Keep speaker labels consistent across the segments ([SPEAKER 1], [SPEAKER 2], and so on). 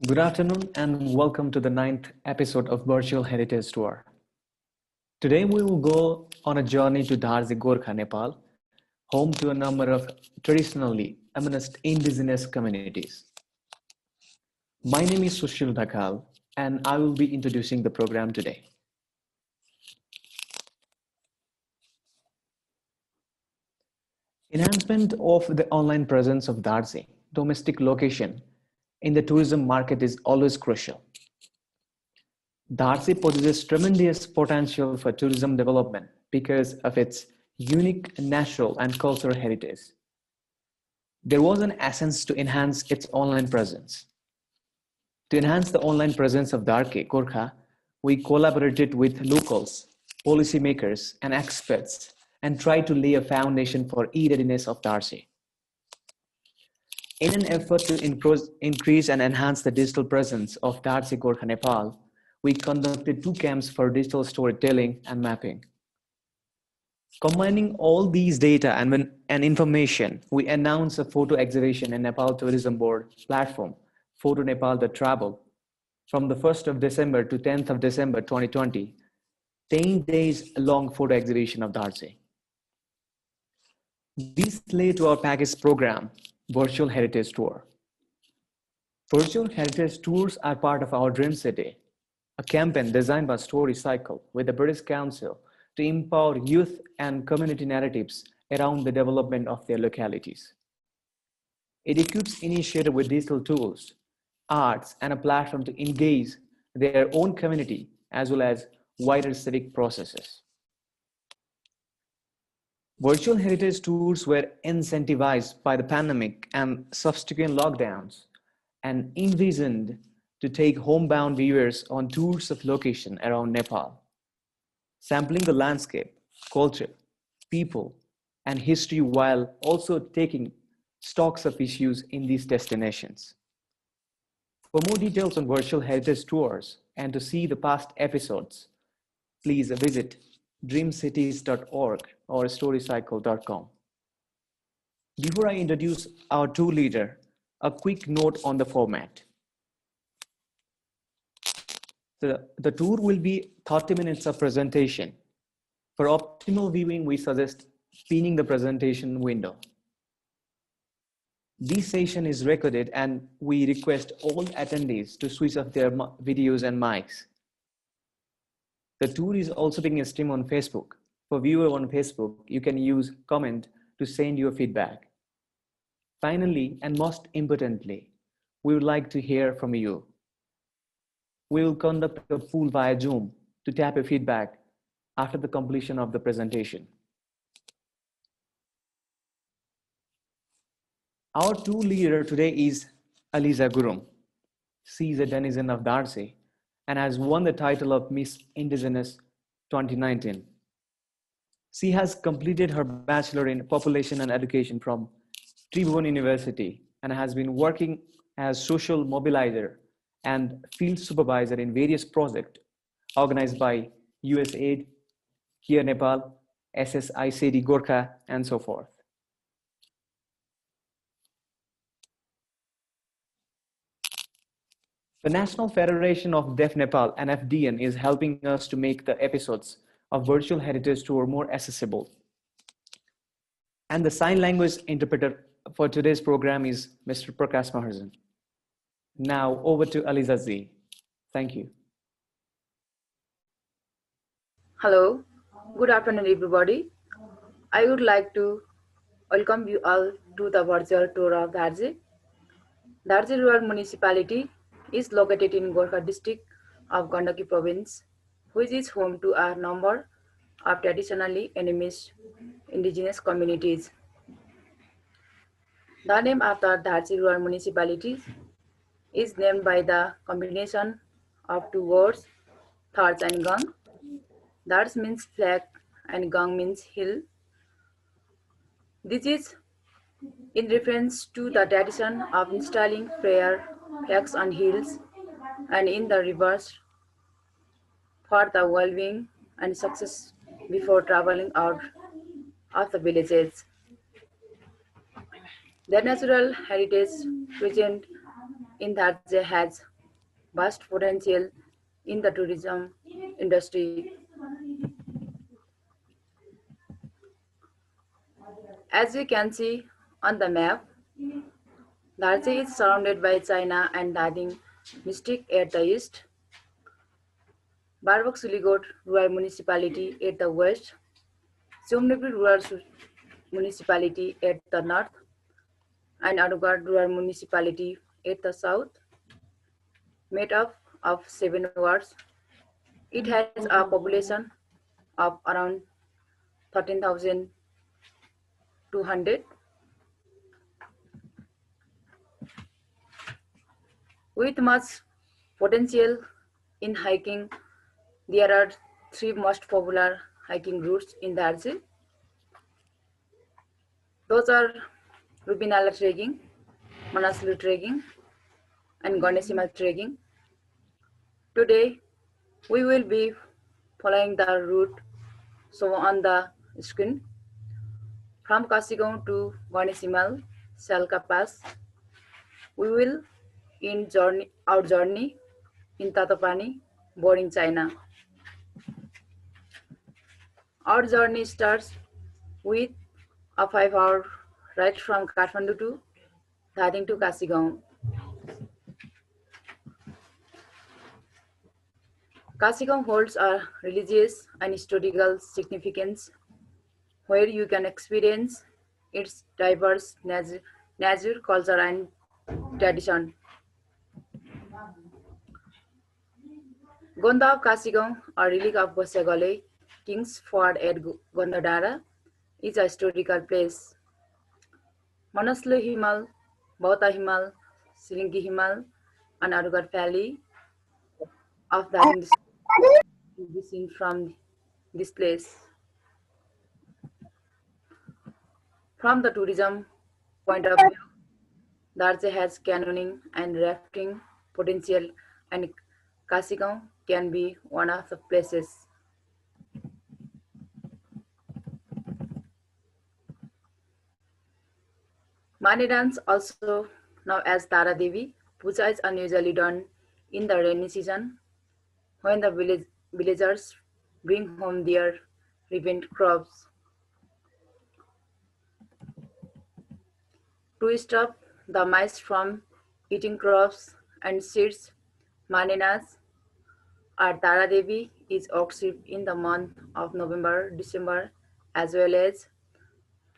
[SPEAKER 1] Good afternoon and welcome to the ninth episode of Virtual Heritage Tour. Today we will go on a journey to Dharj, Gorkha, Nepal, home to a number of traditionally animist indigenous communities. My name is Sushil Dhakkal and I will be introducing the program today. Enhancement of the online presence of Dharj, domestic location, in the tourism market is always crucial. Dharj possesses tremendous potential for tourism development because of its unique natural and cultural heritage. There was an essence to enhance its online presence. To enhance the online presence of Dharche, Gorkha, we collaborated with locals, policymakers, and experts and tried to lay a foundation for e-readiness of Dharche. In an effort to increase and enhance the digital presence of Dharche, Gorkha, Nepal, we conducted two camps for digital storytelling and mapping. Combining all these data and information, we announced a photo exhibition in Nepal Tourism Board platform, Photo Nepal The Travel, from the 1st of December to 10th of December 2020, 10 days long photo exhibition of Dharche. This led to our package program, Virtual Heritage Tour. Virtual Heritage Tours are part of our Dream City, a campaign designed by Story Cycle with the British Council to empower youth and community narratives around the development of their localities. It equips initiators with digital tools, arts, and a platform to engage their own community as well as wider civic processes. Virtual heritage tours were incentivized by the pandemic and subsequent lockdowns and envisioned to take homebound viewers on tours of location around Nepal, sampling the landscape, culture, people, and history while also taking stocks of issues in these destinations. For more details on virtual heritage tours and to see the past episodes, please visit dreamcities.org or storycycle.com. Before I introduce our tour leader, a quick note on the format. The tour will be 30 minutes of presentation. For optimal viewing, we suggest pinning the presentation window. This session is recorded and we request all attendees to switch off their videos and mics. The tour is also being streamed on Facebook. For viewers on Facebook, you can use comment to send your feedback. Finally, and most importantly, we would like to hear from you. We will conduct a poll via Zoom to tap your feedback after the completion of the presentation. Our tour leader today is Alija Gurung. She is a denizen of Darj and has won the title of Ms Indigenous 2019. She has completed her Bachelor in Population and Education from Tribhuvan University and has been working as social mobilizer and field supervisor in various projects organized by USAID, Here Nepal, SSICD Gorkha, and so forth. The National Federation of Deaf Nepal, NFDN, is helping us to make the episodes of Virtual Heritage Tour more accessible. And the sign language interpreter for today's program is Mr. Prakash Mahajan. Now over to Alija Ji. Thank you.
[SPEAKER 2] Hello, good afternoon everybody. I would like to welcome you all to the virtual tour of Dharche. Dharche Rural Municipality is located in Gorkha district of Gandaki province, which is home to a number of traditionally animist indigenous communities. The name of the Dharche Rural Municipality is named by the combination of two words, Darj and Gang. Darj means flag and Gang means hill. This is in reference to the tradition of installing prayer flags on hills and in the reverse for the well-being and success before traveling out of the villages. The natural heritage present in Dharche has vast potential in the tourism industry. As you can see on the map, Dharche is surrounded by China and Dading district at the east, Barbak Suligot Rural Municipality at the west, Somnepur Rural Municipality at the north, and Anugarh Rural Municipality at the south, made up of 7 wards. It has a population of around 13,200. With much potential in hiking, there are 3 most popular hiking routes in Darj. Those are Rubinala trekking, Manaslu trekking, and Ganesimal trekking. Today, we will be following the route shown on the screen. From Kasigong to Ganesimal, Salka Pass, we will end our journey in Tatopani, bordering China. Our journey starts with a 5-hour ride from Kathmandu to Dhading to Kasigong. Kasigong holds a religious and historical significance where you can experience its diverse nature, culture, and tradition. Gonda of Kasigong, a relic of Gosegale, King's Fort at Gondadara, is a historical place. Manaslu Himal, Bauta Himal, Silingi Himal, and Arugar Valley of that can be seen from this place. From the tourism point of view, Darj has canyoning and rafting potential, and Kasigong can be one of the places. Maane Dance, also known as Tara Devi, Puja is unusually done in the rainy season when the villagers bring home their ripened crops. To stop the mice from eating crops and seeds, Maane Dance or Tara Devi is observed in the month of November, December, as well as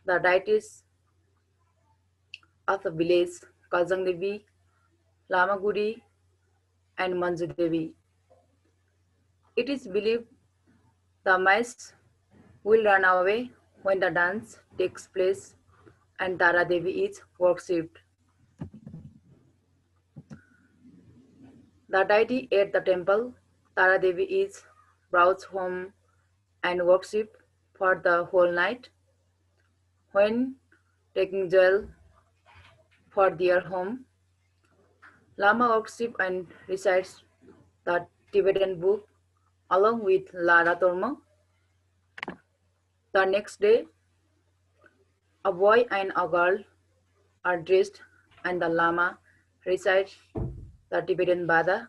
[SPEAKER 2] the deities of the village, Kaljang Devi, Lamaguri, and Manju Devi. It is believed the mice will run away when the dance takes place and Tara Devi is worshipped. The deity at the temple, Tara Devi, is brought home and worshipped for the whole night. When taking jewel for their home, Lama worship and recites the Tibetan book along with Lara Torma. The next day, a boy and a girl are dressed and the Lama recites the Tibetan Veda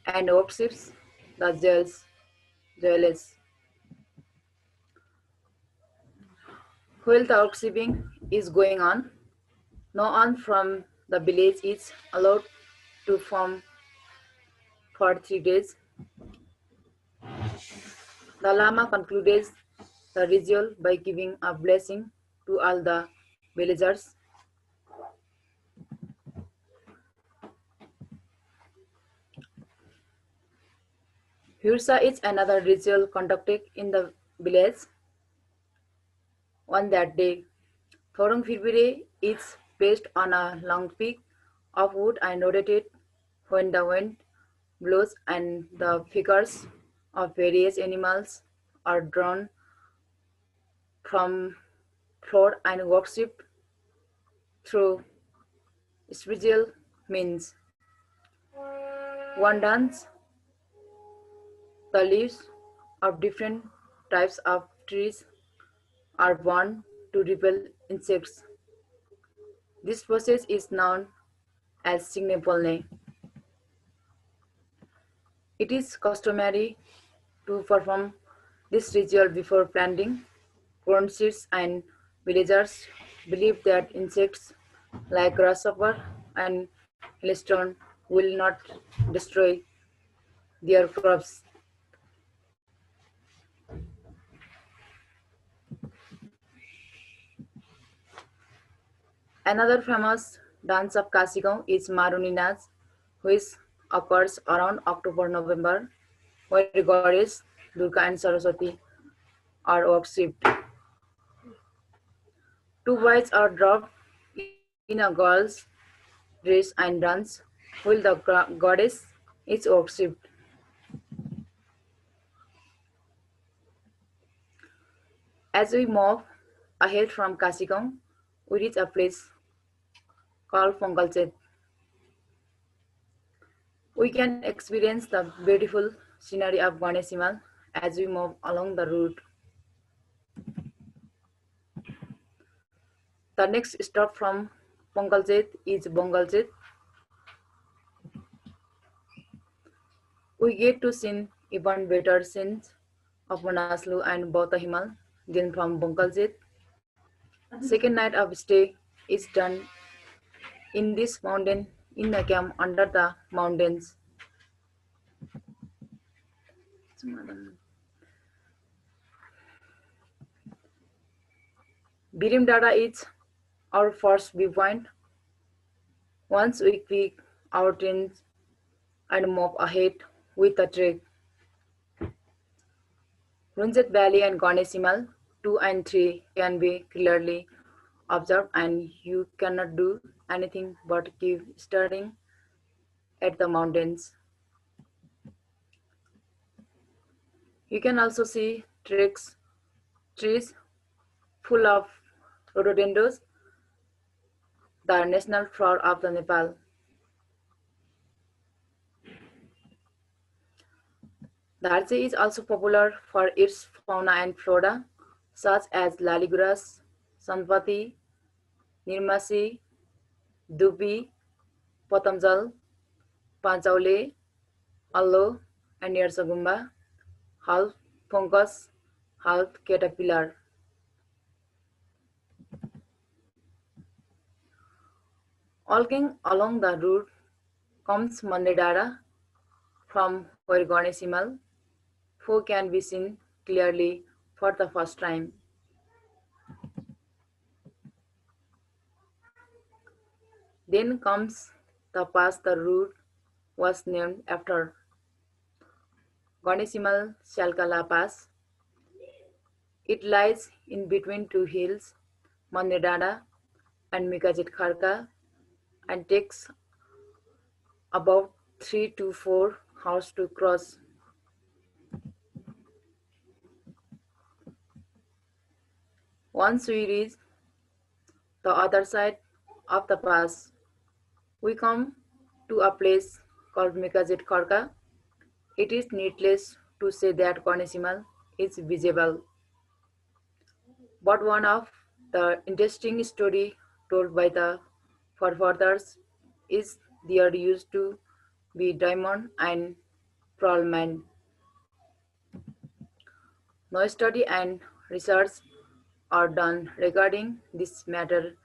[SPEAKER 2] and worships the jewels. While the worshipping is going on, no one from the village is allowed to farm for 3 days. The Lama concludes the ritual by giving a blessing to all the villagers. Hyursa is another ritual conducted in the village. On that day, Thorong Firbire is placed on a long peak of wood and rotated when the wind blows, and the figures of various animals are drawn from floor and worshipped through spiritual means. One dance, the leaves of different types of trees are burned to repel insects. This process is known as Signe Polne. It is customary to perform this ritual before planting corn seeds, and villagers believe that insects like grasshopper and hailstone will not destroy their crops. Another famous dance of Kasigao is Maaruni Dance, which occurs around October-November, where goddess Durga and Saraswati are worshipped. Two boys are dropped in a girl's dress and dance, while the goddess is worshipped. As we move ahead from Kasigao, we reach a place called Bongor Chet. We can experience the beautiful scenery of Ganesh Himal as we move along the route. The next stop from Bongor Chet is Bongor Chet. We get to see even better scenes of Manaslu and Bauta Himal than from Bongor Chet. Second night of stay is done in this mountain in a camp under the mountains. Birim is our first viewpoint. Once we pick our tents and move ahead with the trek. Runchet Valley and Ganesh Himal 2 and 3 can be clearly observed, and you cannot do anything but keep staring at the mountains. You can also see trees full of rhododendrons, the national flower of the Nepal. Darj is also popular for its fauna and flora, such as laliguras, sanpati, nirmasi, dupi, patamjal, panchaule, allo, and yersagumba, half fungus, half caterpillar. Walking along the route comes Maane Dance, from where Ganesh Himal 4 can be seen clearly for the first time. Then comes the pass the route was named after, Ganesh Himal Shalkala Pass. It lies in between two hills, Maane Dance and Myukachet Kharka, and takes about 3 to 4 hours to cross. Once we reach the other side of the pass, we come to a place called Myukachet Kharka. It is needless to say that Ganesh Himal is visible, but one of the interesting story told by the forefathers is there used to be diamond and pearl mine. No study and research are done regarding this matter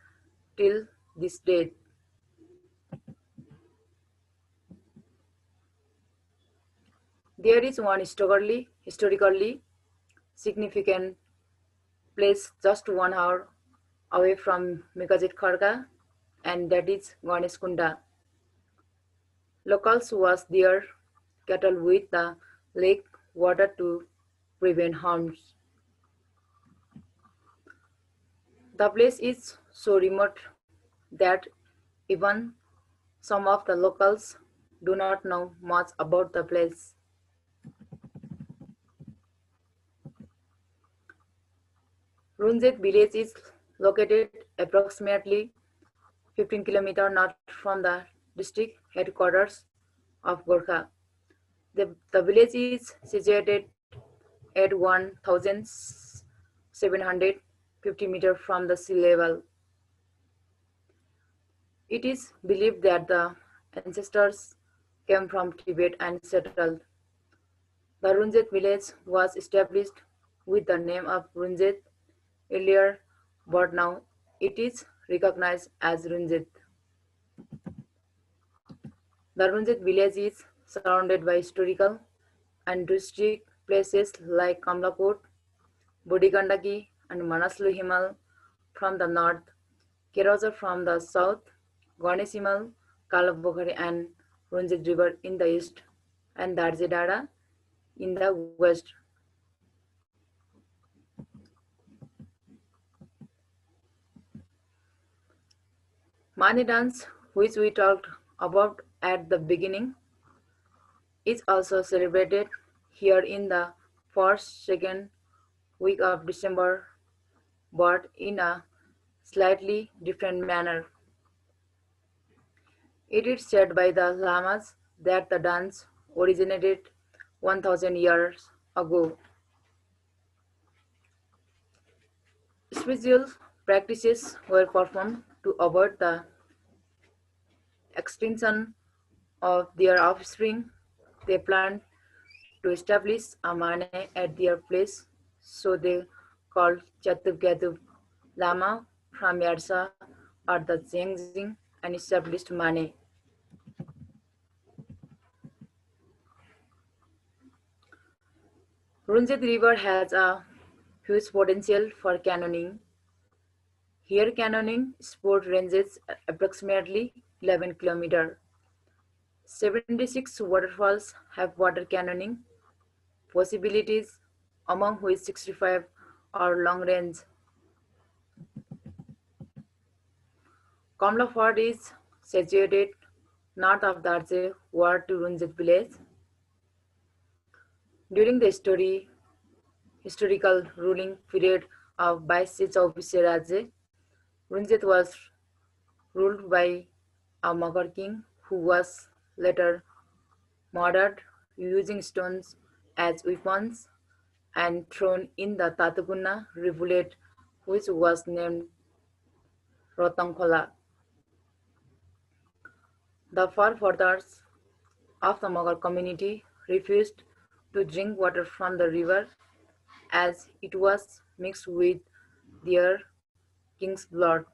[SPEAKER 2] till this date. There is one historically significant place just 1 hour away from Myukachet Kharka, and that is Ganesh Kunda. Locals wash their cattle with the lake water to prevent harms. The place is so remote that even some of the locals do not know much about the place. Runchet Village is located approximately 15 km north from the district headquarters of Gorkha. The village is situated at 1,750 meters from the sea level. It is believed that the ancestors came from Tibet and settled. The Runchet village was established with the name of Runchet earlier, but now it is recognized as Runchet. The Runchet village is surrounded by historical and touristic places like Kamlakot, Gandaki, and Manaslu Himal from the north, Kerosa from the south, Ganesh Himal, Kalabokari and Runchet River in the east, and Dharche Dada in the west. Maane Dance, which we talked about at the beginning, is also celebrated here in the first second week of December, but in a slightly different manner. It is said by the Lamas that the dance originated 1000 years ago. Spiritual practices were performed to avoid the extinction of their offspring. They planned to establish a Mane at their place, so they called Ghaatu Lama from Hyursa or the Semjong and established Mane. Runchet River has a huge potential for canyoning. Here canyoning sport ranges approximately 11 km. 76 waterfalls have water canyoning possibilities, among which 65 are long range. Kamla Fort is situated north of Darj, ward to Runchet Village. During the historical ruling period of Chchho Rajya, Runchet was ruled by a Magar king who was later murdered using stones as weapons and thrown in the Tatopani rivulet, which was named Rotankhola. The forefathers of the Mughal community refused to drink water from the river as it was mixed with their king's blood.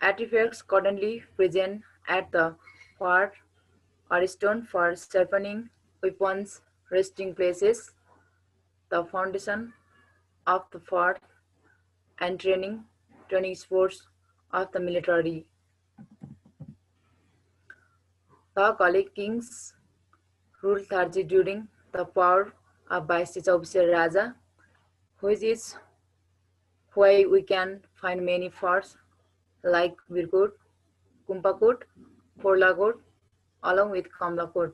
[SPEAKER 2] Artifacts currently present at the fort are stone for sharpening weapons, resting places, the foundation of the fort, and training sports of the military. The Kali kings ruled Darj during the power of Chchho Raja, which is why we can find many forts like Virkot, Kumpakot, Porlakot, along with Kamlakot.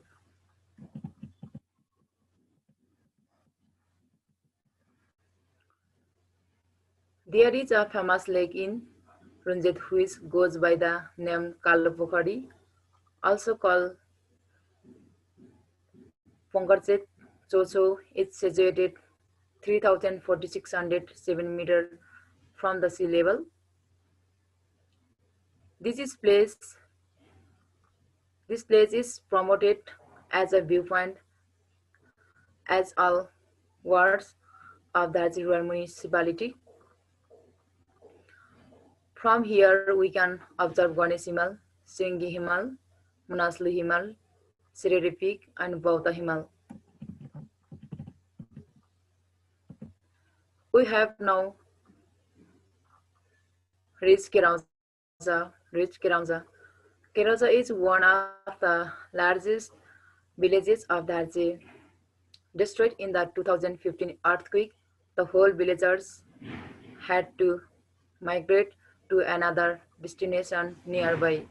[SPEAKER 2] There is a famous lake in Runchet which goes by the name Kalpokhari, also called Bongor Chet. Chchho is situated 3,4607 meters from the sea level. This is place this place is promoted as a viewpoint as all wards of the Dharche Rural Municipality. From here we can observe Ganesh Himal, Singi Himal, Manaslu Himal, Sireri Peak and Bauta Himal. We have now reached Keramza. Keramza is one of the largest villages of Dharche. Destroyed in the 2015 earthquake, the whole villagers had to migrate to another destination nearby.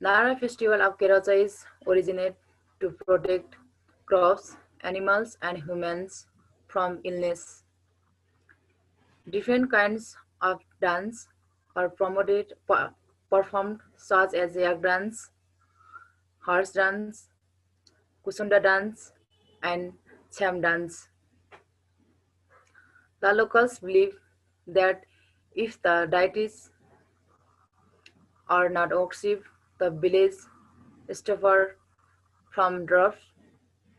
[SPEAKER 2] Naara Festival of Keramza is originated to protect crops, animals and humans from illness. Different kinds of dance are performed such as yak dance, horse dance, kusunda dance, and cham dance. The locals believe that if the deities are not worshipped, the village suffer from drought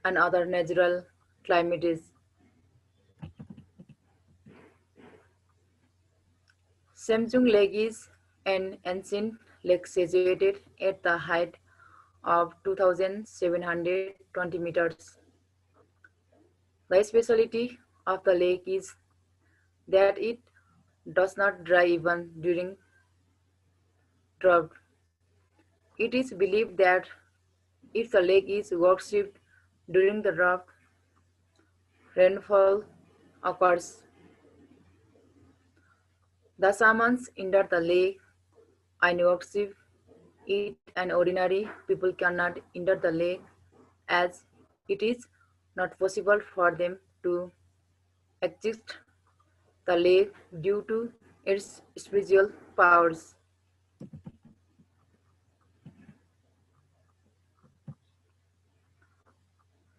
[SPEAKER 2] and other natural calamities. Semjong Lake is an ancient lake situated at the height of 2,720 meters. The speciality of the lake is that it does not dry even during drought. It is believed that if the lake is worshipped during the drought, rainfall occurs. The shamans enter the lake and worship it, and ordinary people cannot enter the lake as it is not possible for them to access the lake due to its spiritual powers.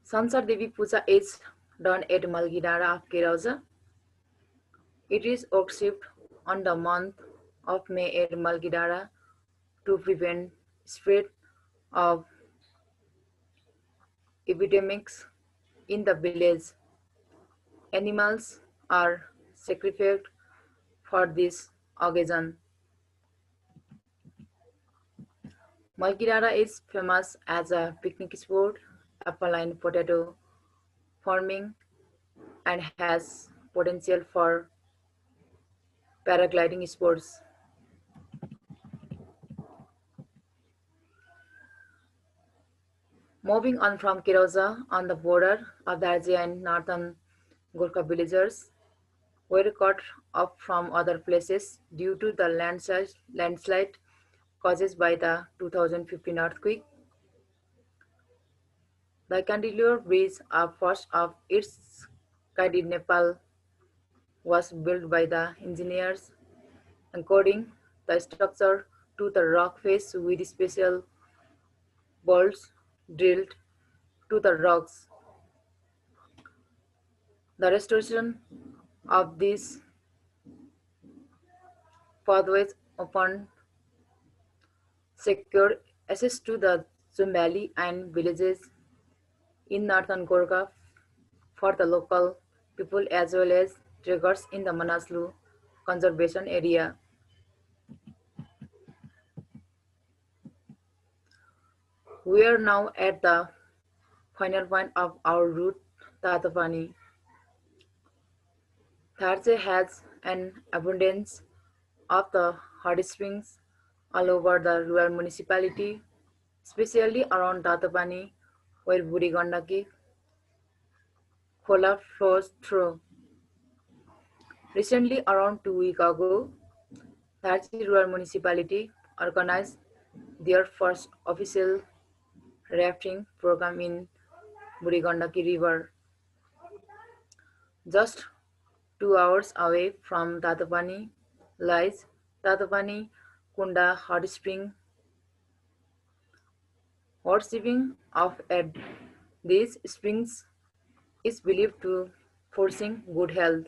[SPEAKER 2] Sansar Devi Puja is done at Malgidara of Kerala. It is worshipped on the month of May at Malgidara to prevent spread of epidemics in the village. Animals are sacrificed for this occasion. Malgidara is famous as a picnic spot, apple and potato farming, and has potential for paragliding sports. Moving on from Kerala, on the border of Darj and northern Gorkha villagers were cut off from other places due to the landslide caused by the 2015 earthquake. The Cantilever Bridge, a first of its kind in Nepal, was built by the engineers, encoding the structure to the rock face with special bolts drilled to the rocks. The restoration of these pathways opened secure access to the Zoom Valley and villages in northern Gorkha for the local people as well as trekkers in the Manaslu conservation area. We are now at the final point of our route, Tatopani. Dharche has an abundance of the hot springs all over the rural municipality, especially around Tatopani, where Gandaki Khola flows through. Recently, around 2 weeks ago, Dharche Rural Municipality organized their first official rafting program in Gandaki River. Just 2 hours away from Tatopani lies Tatopani Kunda hot spring. Worshipping of at these springs is believed to forcing good health.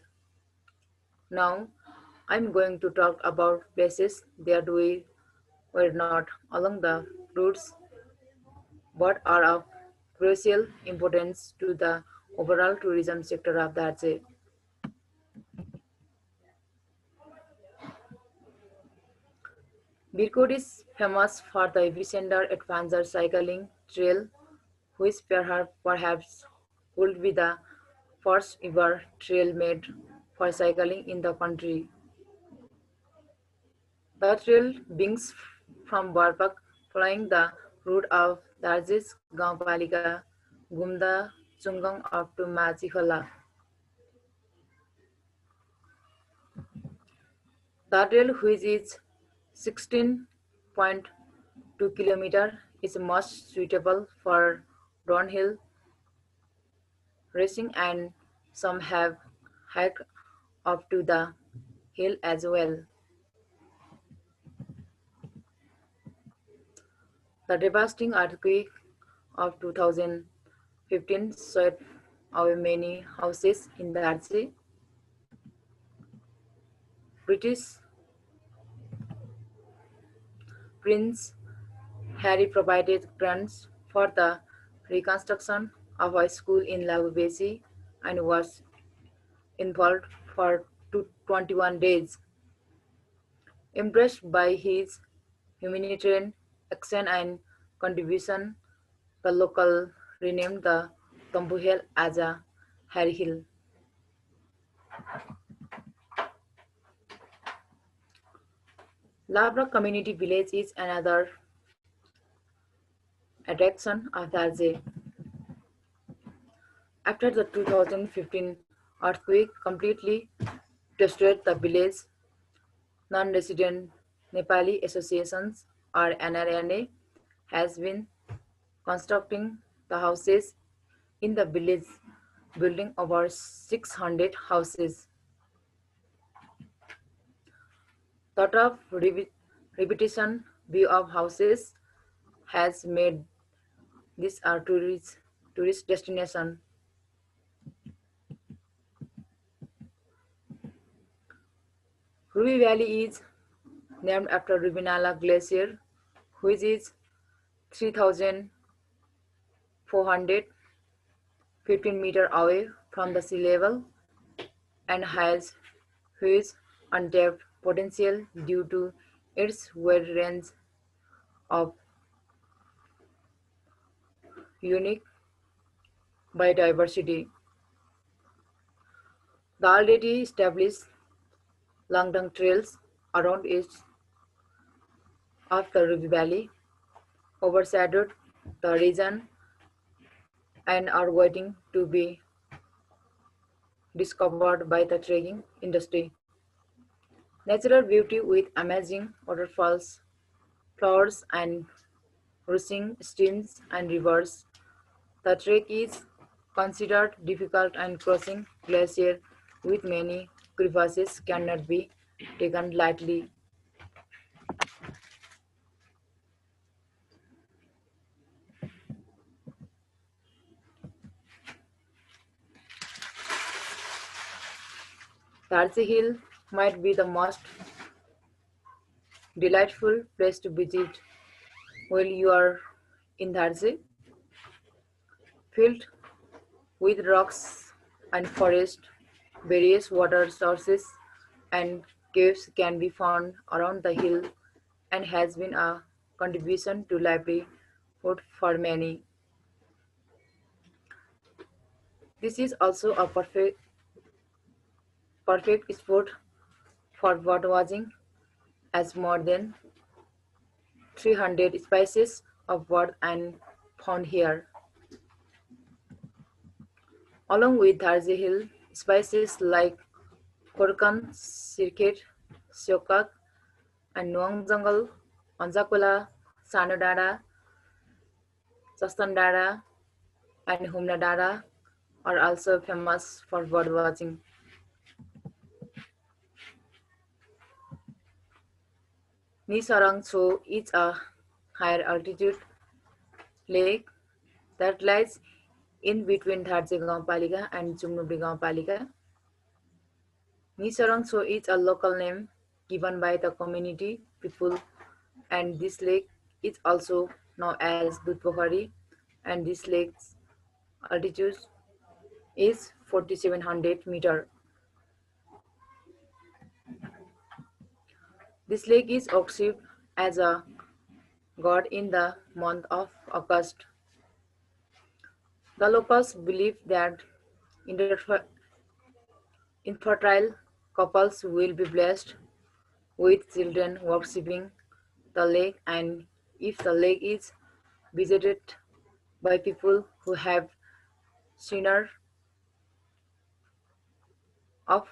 [SPEAKER 2] Now, I'm going to talk about places that we were not along the routes but are of crucial importance to the overall tourism sector of Darj. Birkut is famous for the epicenter adventure cycling trail, which perhaps would be the first ever trail made for cycling in the country. The trail begins from Laprak, following the route of Darj's Gaonpalika, Gumda, Chungong up to Machakhola. The trail, which is 16.2 km, is most suitable for downhill racing, and some have hiked up to the hill as well. The devastating earthquake of 2015 swept away many houses in Darj. British Prince Harry provided grants for the reconstruction of a school in Labubesi and was involved for 21 days. Impressed by his humanitarian action and contribution, the local renamed the Tambu Hill as a Harry Hill. Laprak Community Village is another attraction of Darj. After the 2015 earthquake completely destroyed the village, non-resident Nepali associations or NRNA has been constructing the houses in the village, building over 600 houses. The top repetition view of houses has made this a tourist destination. Ruby Valley is named after Rubinala Glacier, which is 3,415 meters away from the sea level and has huge untapped potential due to its wide range of unique biodiversity. The already established long-term trails around its of the Ruby Valley overshadowed the region and are waiting to be discovered by the trekking industry. Natural beauty with amazing waterfalls, flowers and rushing streams and rivers. The trek is considered difficult and crossing glacier with many crevasses cannot be taken lightly. Dharche Hill might be the most delightful place to visit while you are in Dharche, filled with rocks and forest. Various water sources and caves can be found around the hill and has been a contribution to livelihood for many. This is also a perfect spot for birdwatching as more than 300 species of birds are found here. Along with Dharje Hill, species like Korkan, Sirket, Syokak, and Nuang Jungle, Anjakola, Sanodara, Chastandara, and Humnadara are also famous for birdwatching. Nisharang is a higher altitude lake that lies in between Dharche Gaonpalika and Chumnubri Gaonpalika. Nisharang is a local name given by the community people, and this lake is also known as Dudpokhari, and this lake's altitude is 4,700 meters. This lake is worshipped as a god in the month of August. The locals believe that infertile couples will be blessed with children worshipping the lake, and if the lake is visited by people who have sooner of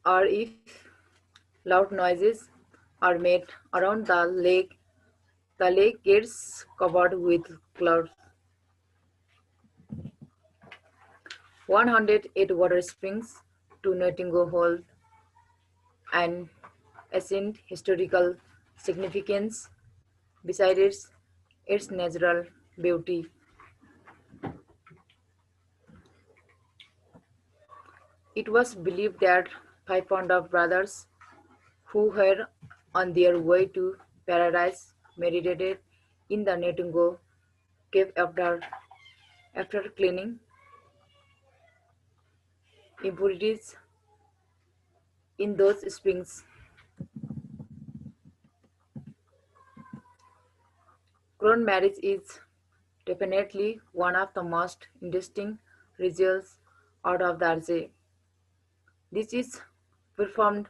[SPEAKER 2] or if loud noises are made around the lake gets covered with clouds. 108 water springs, two Nightingale hold, and ancient historical significance besides its natural beauty. It was believed that 500 brothers who were on their way to paradise meditated in the Netungo cave after cleaning impurities in those springs. Crown marriage is definitely one of the most interesting rituals out of Darj. This is performed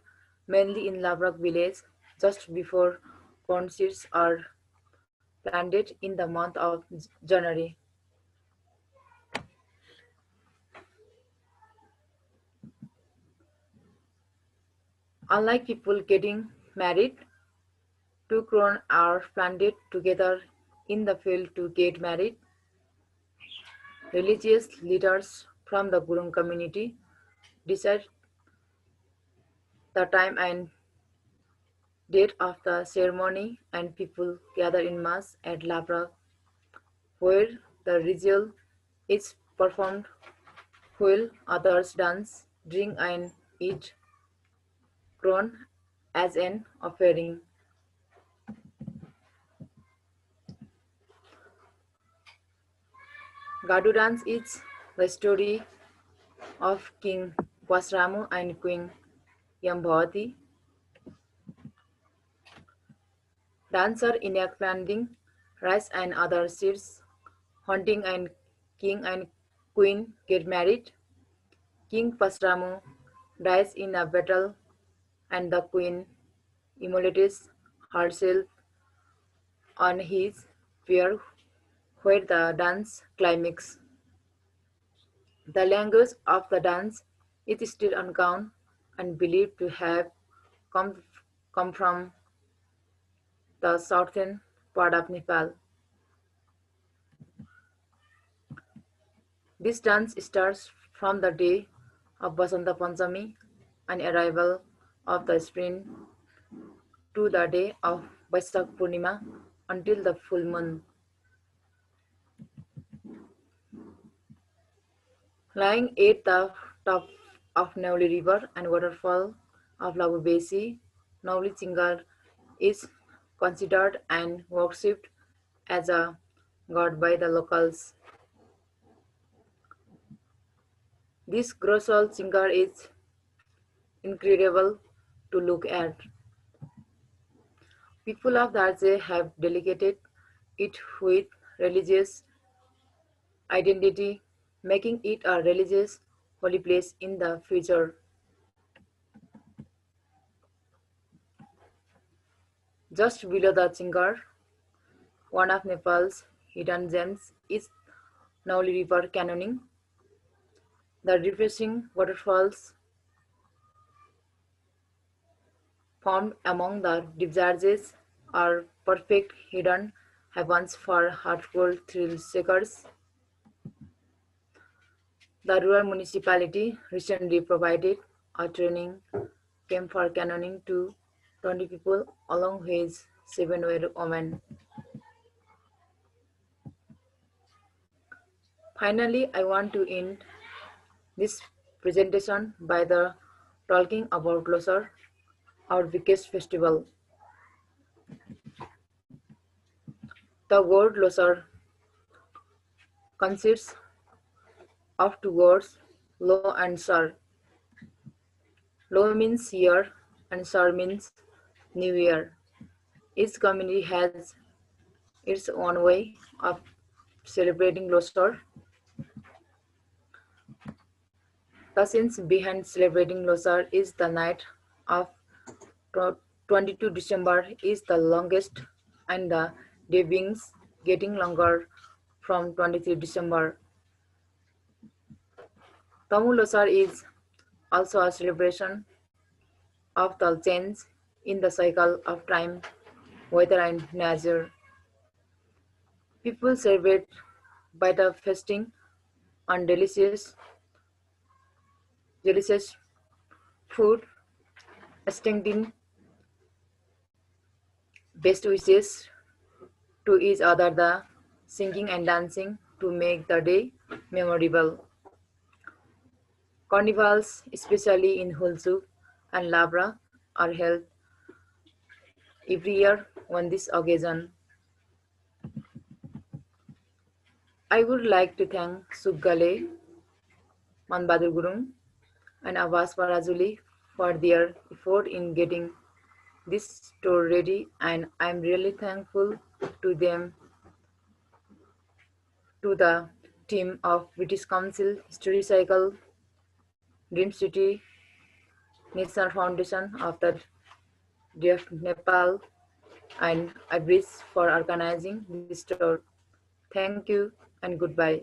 [SPEAKER 2] mainly in Laprak village just before corn seeds are planted in the month of January. Unlike people getting married, two crown are planted together in the field to get married. Religious leaders from the Gurung community decide the time and date of the ceremony, and people gather in mass at Laprak where the ritual is performed while others dance, drink and eat corn as an offering. Ghaatu Dance is the story of King Wasramu and Queen Yambavati. Dancer in a planting rice and other seeds, hunting and king and queen get married. King Pasramu dies in a battle and the queen immolates herself on his bier where the dance climax. The language of the dance is still unknown and believed to have come, come from the southern part of Nepal. This dance starts from the day of Basanta Panchami and arrival of the spring to the day of Vaishak Purnima until the full moon. Lying at the top of Nauli River and waterfall of Labu Besi, Nauli Chingar is considered and worshipped as a god by the locals. This colossal Chingar is incredible to look at. People of Dharche have dedicated it with religious identity, making it a religious holy place in the future. Just below the Chingar, one of Nepal's hidden gems is Nauli River Canyoning. The refreshing waterfalls formed among the Darjes are perfect hidden havens for hardcore thrill seekers. The rural municipality recently provided a training camp for canyoning to 20 people along with 7 were women. Finally, I want to end this presentation by talking about Losar, our biggest festival. The word Losar consists of two words, Lo and Sar. Lo means year and Sar means New Year. Each community has its own way of celebrating Losar. The science behind celebrating Losar is the night of 22 December is the longest and the day begins getting longer from 23 December. Tamu Losar is also a celebration of the change in the cycle of time, weather and nature. People celebrate by the feasting on delicious food, extending best wishes to each other, the singing and dancing to make the day memorable. Carnivals, especially in Hulsu, and Laprak are held every year on this occasion. I would like to thank Suggale, Manbadur Gurung, and Abbas Parazuli for their effort in getting this store ready, and I'm really thankful to them, to the team of British Council, History Cycle, Dream City, Nisarang Foundation of the DF Nepal, and Ibris for organizing this tour. Thank you and goodbye.